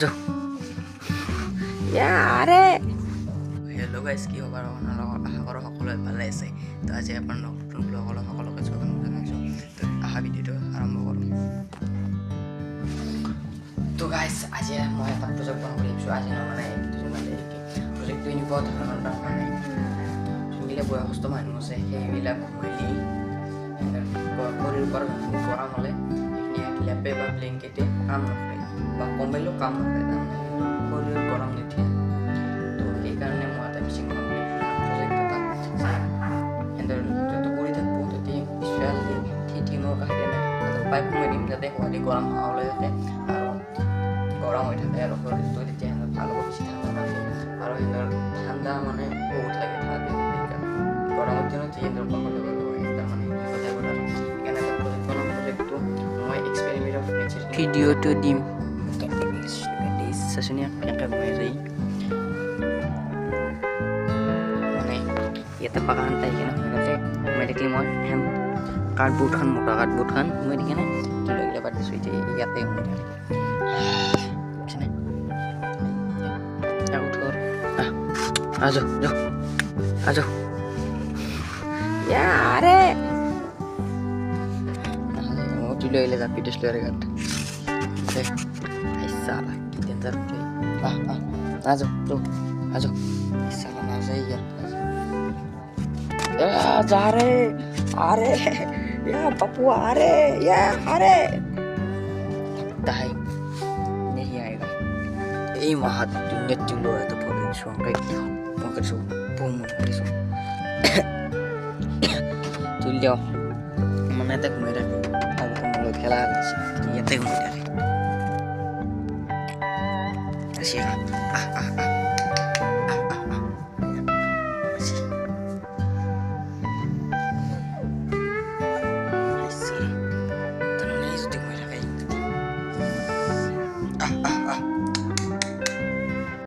Hello guys, কি খবৰ আপোনালোকৰ? আশা কৰোঁ সকলোৱে ভালে আছে। তো আজি আপোনাৰ নতুন ব্লগলৈ সকলোকে স্বাগতম জনাইছোঁ। তো আহা ভিডিঅ'টো আৰম্ভ কৰোঁ। তো গাইজ আজি মই এটা প্ৰজেক্ট বনাব লাগিছোঁ। আজি মানে প্ৰজেক্টটো এনেকুৱা ধৰণৰ মানে যোনবিলাক বয়সস্থ মানুহ আছে সেইবিলাক ঘূৰি শৰীৰ ওপৰত গৰম হ'লে সেইখিনি লেপে বা ব্লেংকেটে কাম নকৰে বা কম্বলো কাম নকৰে, তাৰমানে শৰীৰ গৰম নিদিয়ে। তো সেইকাৰণে মই এটা মিচিং বনাব প্ৰজেক্ট এটা সিহঁতৰ য'ত কৰি থাকোঁ তাতে স্পেচিয়েলি সেই টিমৰ কাষেৰে পাইপ সোমাই দিম যাতে হোৱালি গৰম হাৱা ওলাই থাকে আৰু গৰম হৈ থাকে আৰু শৰীৰটো তেতিয়া সিহঁতৰ ভাল হ'ব, বেছি ঠাণ্ডা নালাগে আৰু সিহঁতৰ ঠাণ্ডা মানে বহুত লাগে ঠাণ্ডা গৰমৰ দিনত সিহঁতৰ কমফৰ্টেবল হয় তাৰমানে কথাবোৰ আৰু সেইকাৰণে এটা প্ৰজেক্ট বনাম। প্ৰজেক্টটো মই এক্সপেৰিমেণ্ট অফ নেচাৰ ভিডিঅ'টো দিম। চাচোনি কেনেকৈ বনাই যায় মানে ইয়াতে পাকান তাই কিনে তাতে সোমাই থাকিলে মই কাৰ্ডবোৰ্ডখন মোটা কাৰ্ডবোৰ্ডখন সোমাই দি কিনে লৈ গ'লে পাতিছোঁ এতিয়া ইয়াতে সোমাই থাকে আজো তুলে গেলে যাবি দিছিল আর গান সালা কি ডেঞ্জার আজো সালা না যাই जा रे अरे या पप्पू अरे या अरे लगता है नहीं आएगा ये महा दुनिया चलो है तो पूरे शौक है मगर सो बूम मगर सो चल जाओ मने तक मेरा अब तुम लोग खेला ये तक मेरा ऐसे